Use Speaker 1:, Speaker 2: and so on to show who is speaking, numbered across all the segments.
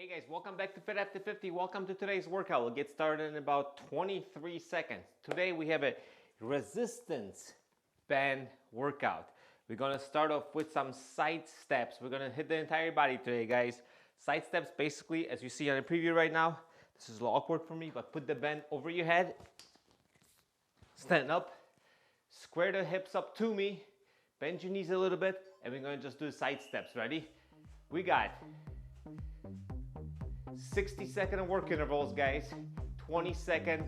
Speaker 1: Hey guys, welcome back to Fit After 50. Welcome to today's workout. We'll get started in about 23 seconds. Today we have a resistance band workout. We're gonna start off with some side steps. We're gonna hit the entire body today, guys. Side steps, basically, as you see on the preview right now, this is a little awkward for me, but put the band over your head, stand up, square the hips up to me, bend your knees a little bit, and we're gonna just do side steps. Ready? We got 60-second work intervals, guys, 20-second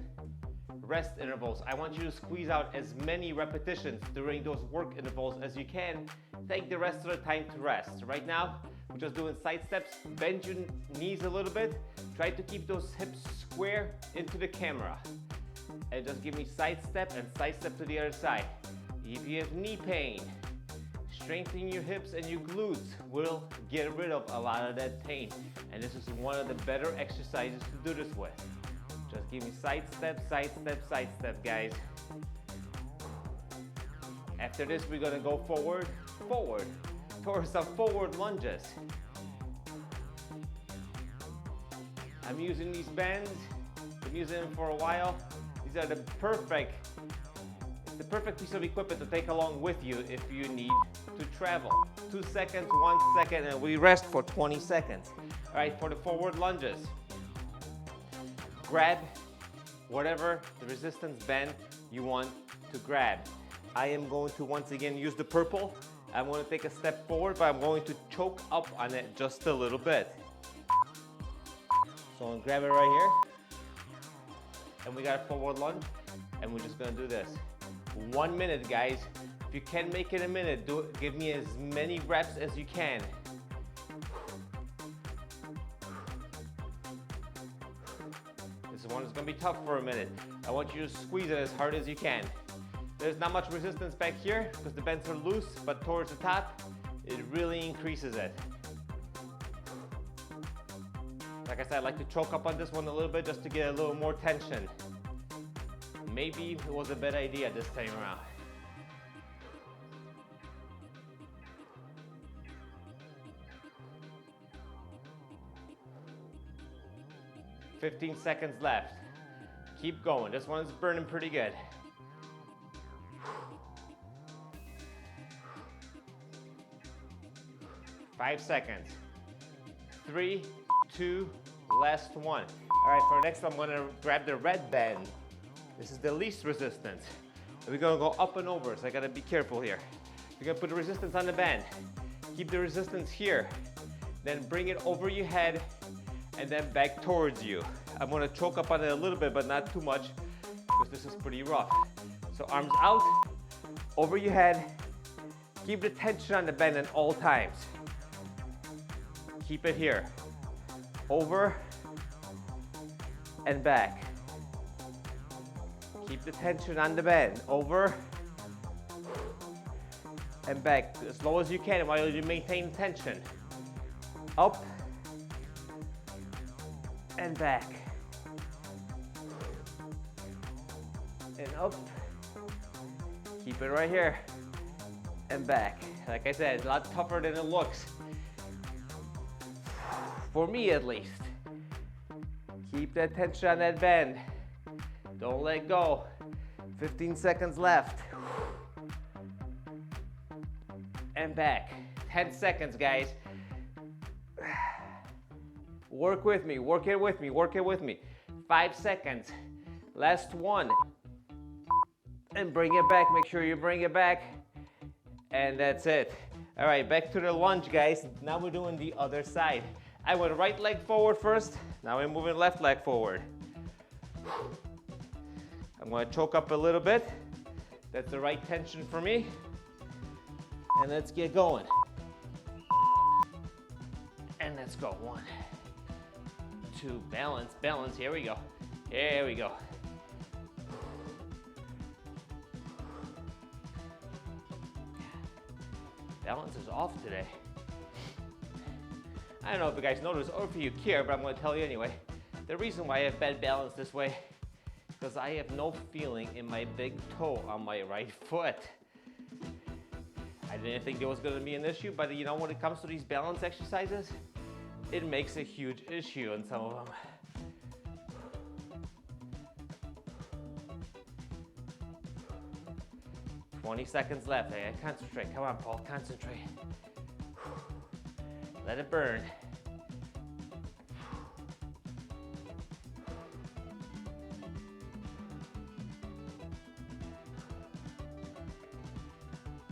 Speaker 1: rest intervals. I want you to squeeze out as many repetitions during those work intervals as you can. Take the rest of the time to rest. Right now, we're just doing side steps. Bend your knees a little bit. Try to keep those hips square into the camera. And just give me side step and side step to the other side. If you have knee pain, strengthening your hips and your glutes will get rid of a lot of that pain. And this is one of the better exercises to do this with. Just give me side step, side step, side step, guys. After this, we're gonna go forward, forward, towards some forward lunges. I'm using these bands. Been using them for a while. These are the perfect piece of equipment to take along with you if you need to travel. 2 seconds, 1 second, and we rest for 20 seconds. All right, for the forward lunges, grab whatever the resistance band you want to grab. I am going to once again use the purple. I'm going to take a step forward, but I'm going to choke up on it just a little bit. So I'm going to grab it right here. And we got a forward lunge, and we're just going to do this. 1 minute, guys. If you can make it a minute, do it. Give me as many reps as you can. This one is gonna be tough for a minute. I want you to squeeze it as hard as you can. There's not much resistance back here because the bands are loose, but towards the top, it really increases it. Like I said, I like to choke up on this one a little bit just to get a little more tension. Maybe it was a bad idea this time around. "15 seconds left. Keep going. This one's burning pretty good. "5 seconds. 3, 2, last one. All right, for next, I'm gonna grab the red band. This is the least resistance. We're gonna go up and over, so I gotta be careful here. You're gonna put the resistance on the band. Keep the resistance here. Then bring it over your head and then back towards you. I'm gonna choke up on it a little bit, but not too much because this is pretty rough. So arms out, over your head. Keep the tension on the band at all times. Keep it here. Over and back. Keep the tension on the band. Over and back as low as you can while you maintain tension. Up and back. And up. Keep it right here. And back. Like I said, it's a lot tougher than it looks. For me at least. Keep that tension on that band. Don't let go. 15 seconds left. And back. 10 seconds, guys. Work with me, work it with me, work it with me. 5 seconds. Last one. And bring it back. Make sure you bring it back. And that's it. All right, back to the lunge, guys. Now we're doing the other side. I went right leg forward first. Now we're moving left leg forward. I'm gonna choke up a little bit. That's the right tension for me. And let's get going. And let's go. 1, 2, balance, balance. Here we go. Here we go. Balance is off today. I don't know if you guys notice or if you care, but I'm going to tell you anyway. The reason why I have bad balance this way is because I have no feeling in my big toe on my right foot. I didn't think there was going to be an issue, but you know, when it comes to these balance exercises, it makes a huge issue in some of them. "20 seconds left. Hey, concentrate. Come on, Paul, concentrate. Let it burn.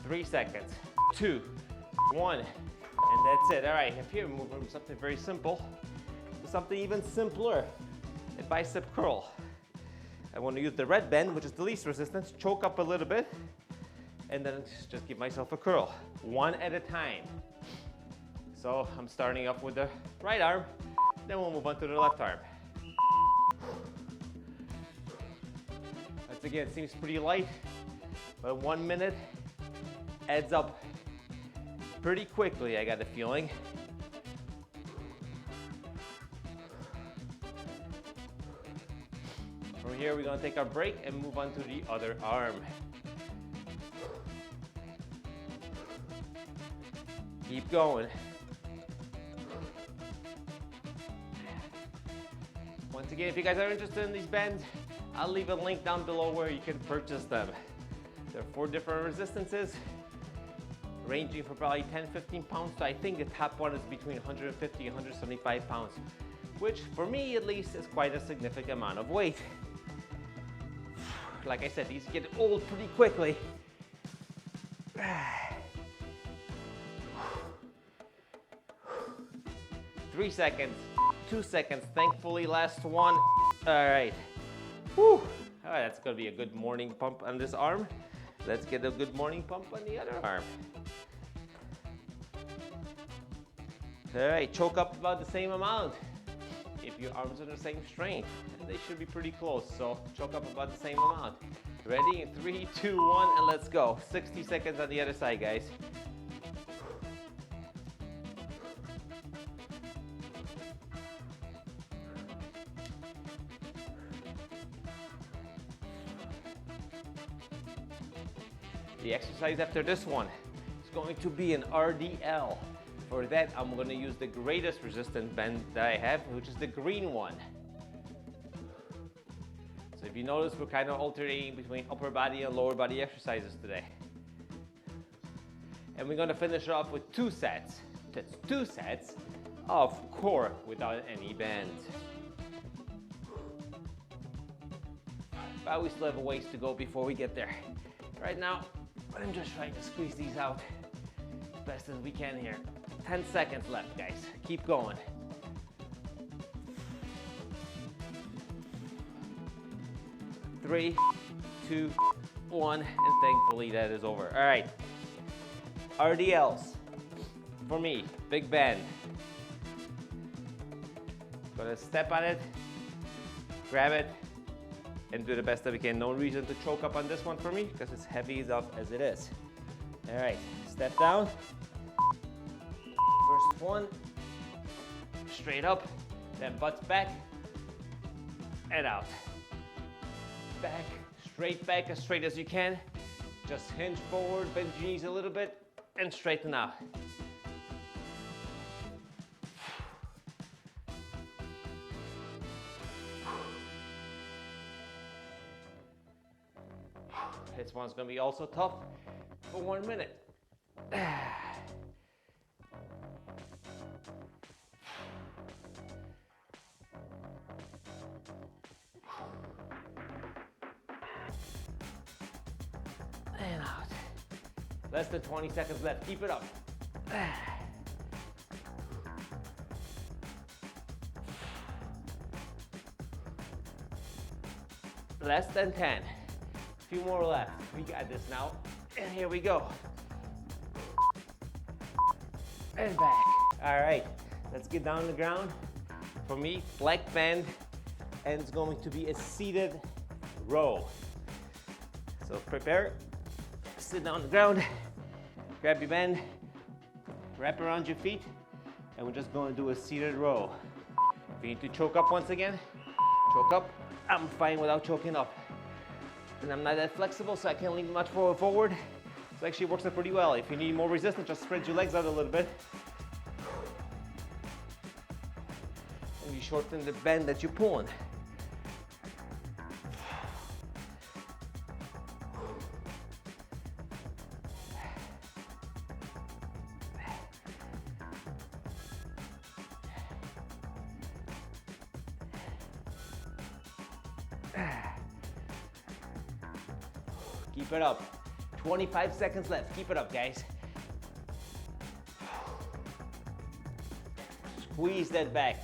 Speaker 1: Three seconds. 2, 1, and that's it. All right, here we move from something very simple to something even simpler, a bicep curl. I want to use the red bend, which is the least resistance, choke up a little bit, and then just give myself a curl, one at a time. So I'm starting off with the right arm, then we'll move on to the left arm. Once again, it seems pretty light, but 1 minute adds up pretty quickly, I got the feeling. From here, we're gonna take our break and move on to the other arm. Keep going. Once again, if you guys are interested in these bends, I'll leave a link down below where you can purchase them. There are 4 different resistances, ranging from probably 10-15 pounds to I think the top one is between 150 and 175 pounds, which for me at least is quite a significant amount of weight. Like I said, these get old pretty quickly. 3 seconds, 2 seconds, thankfully last one. All right. Whew. All right, that's gonna be a good morning pump on this arm. Let's get a good morning pump on the other arm. All right, choke up about the same amount. If your arms are the same strength, and they should be pretty close, so choke up about the same amount. Ready? In 3, 2, 1, and let's go. 60 seconds on the other side, guys. The exercise after this one is going to be an RDL. For that, I'm going to use the greatest resistance bend that I have, which is the green one. So if you notice, we're kind of alternating between upper body and lower body exercises today. And we're going to finish it off with 2 sets. That's 2 sets of core without any bends. But we still have a ways to go before we get there. Right now, I'm just trying to squeeze these out as best as we can here. 10 seconds left, guys. Keep going. Three, 2, 1, and thankfully that is over. All right. RDLs. For me, big bend. Gonna step on it, grab it, and do the best that we can. No reason to choke up on this one for me because it's heavy enough as it is. All right, step down. First one, straight up, then butts back and out. Back, straight as straight as you can. Just hinge forward, bend your knees a little bit, and straighten out. This one's gonna be also tough for 1 minute. And out. Less than 20 seconds left. Keep it up. Less than 10. A few more left. We got this now. And here we go. And back. All right, let's get down on the ground. For me, leg bend, and it's going to be a seated row. So prepare, sit down on the ground, grab your bend, wrap around your feet, and we're just going to do a seated row. If you need to choke up once again, choke up. I'm fine without choking up. And I'm not that flexible, so I can't lean much forward. So it actually works out pretty well. If you need more resistance, just spread your legs out a little bit. and you shorten the band that you're pulling. Keep it up. 25 seconds left. Keep it up, guys. Squeeze that back.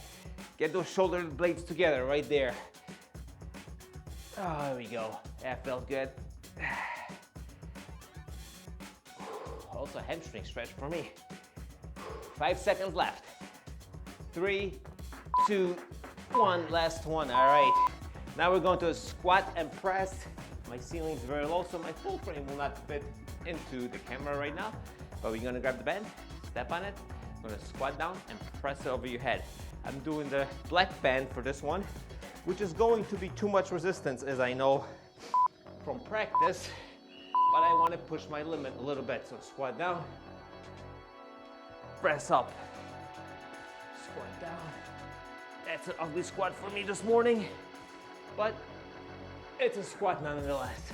Speaker 1: Get those shoulder blades together right there. Oh, there we go. That felt good. Also hamstring stretch for me. 5 seconds left. 3, 2, 1. Last one. All right. Now we're going to a squat and press. My ceiling's very low, so my full frame will not fit into the camera right now. But we're gonna grab the band, step on it. I'm gonna squat down and press it over your head. I'm doing the black band for this one, which is going to be too much resistance, as I know from practice, but I want to push my limit a little bit. So squat down, press up, squat down. That's an ugly squat for me this morning, but it's a squat nonetheless.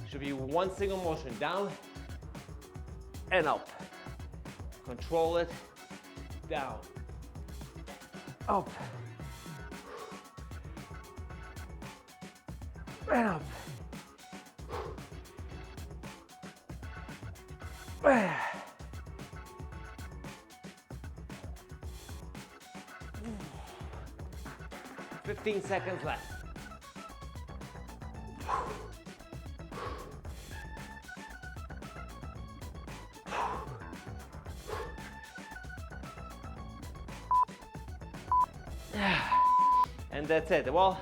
Speaker 1: Should be one single motion, down and up. Control it, down, up, and up. 15 seconds left. And that's it. Well,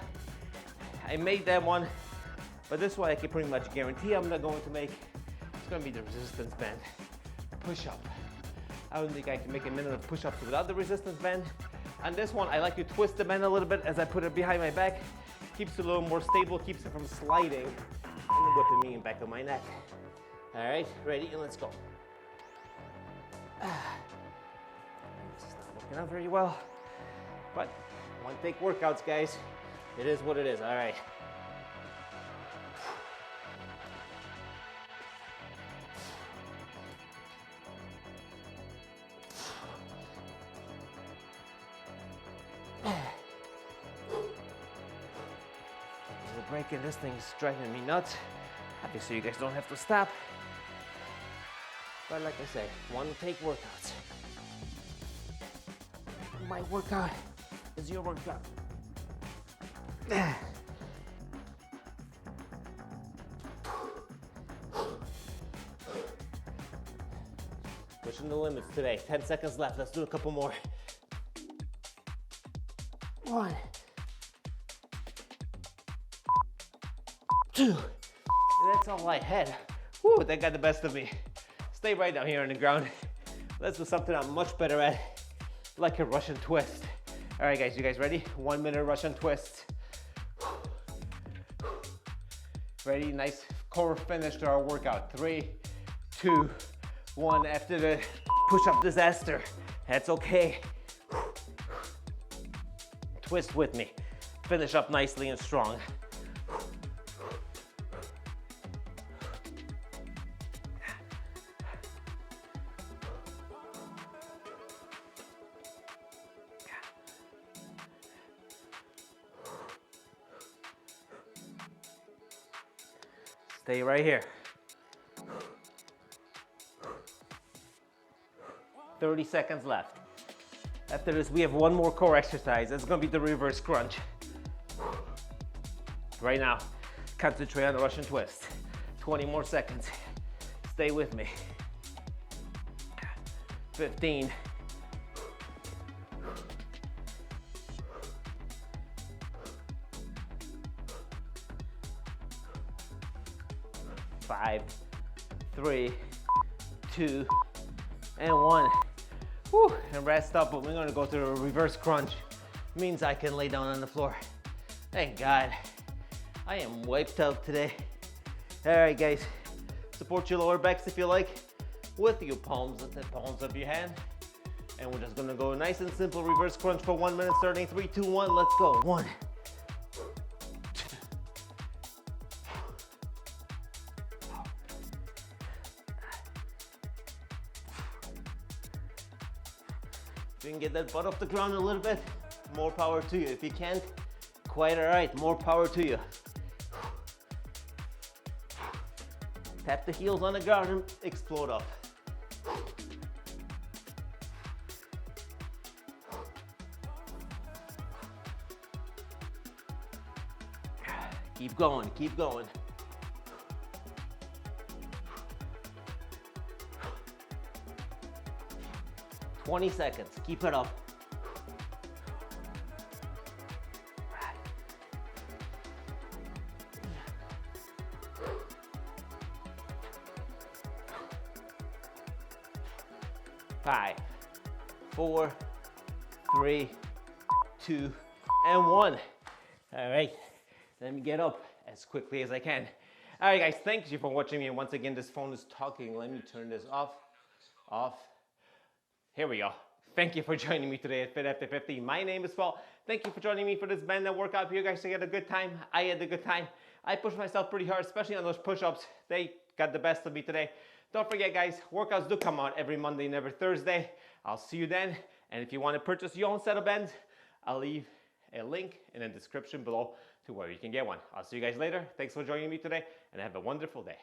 Speaker 1: I made that one, but this one I can pretty much guarantee I'm not going to make. It's going to be the resistance band push-up. I don't think I can make a minute of push-ups without the resistance band. And this one, I like to twist the band a little bit as I put it behind my back. Keeps it a little more stable, keeps it from sliding and whipping me in the back of my neck. All right, ready, and let's go. This is not working out very well, but one take workouts, guys. It is what it is, all right. Breaking, this thing's driving me nuts. Obviously, you guys don't have to stop. But like I say, one take workouts. My workout is your workout. Pushing the limits today. 10 seconds left. Let's do a couple more. 1, 2. And that's all I had. Whew, that got the best of me. Stay right down here on the ground. Let's do something I'm much better at, like a Russian twist. All right, guys, you guys ready? 1 minute Russian twist. Ready? Nice core finish to our workout. 3, 2, 1. After the push-up disaster, that's okay. Twist with me. Finish up nicely and strong. Stay right here. 30 seconds left. After this, we have one more core exercise. It's gonna be the reverse crunch. Right now, concentrate on the Russian twist. 20 more seconds. Stay with me. 15. 5, 3, 2, and 1. Whew, and rest up, but we're gonna go through a reverse crunch. Means I can lay down on the floor. Thank God. I am wiped out today. All right, guys. Support support your lower backs if you like with your palms at the palms of your hand. And we're just gonna go nice and simple reverse crunch for 1 minute starting 3, 2, 1. Let's go. 1, 2. If you can get that butt off the ground a little bit, more power to you. If you can't, quite all right, more power to you. Tap the heels on the ground and explode up. Keep going, keep going. "20 seconds, keep it up. Five, 4, 3, 2, and 1. All right, let me get up as quickly as I can. All right, guys, thank you for watching me. And once again, this phone is talking. Let me turn this off. Here we go. Thank you for joining me today at Fit After 50. My name is Paul. Thank you for joining me for this band and workout. You guys had a good time. I had a good time. I pushed myself pretty hard, especially on those push-ups. They got the best of me today. Don't forget, guys, workouts do come out every Monday and every Thursday. I'll see you then. And if you want to purchase your own set of bands, I'll leave a link in the description below to where you can get one. I'll see you guys later. Thanks for joining me today, and have a wonderful day.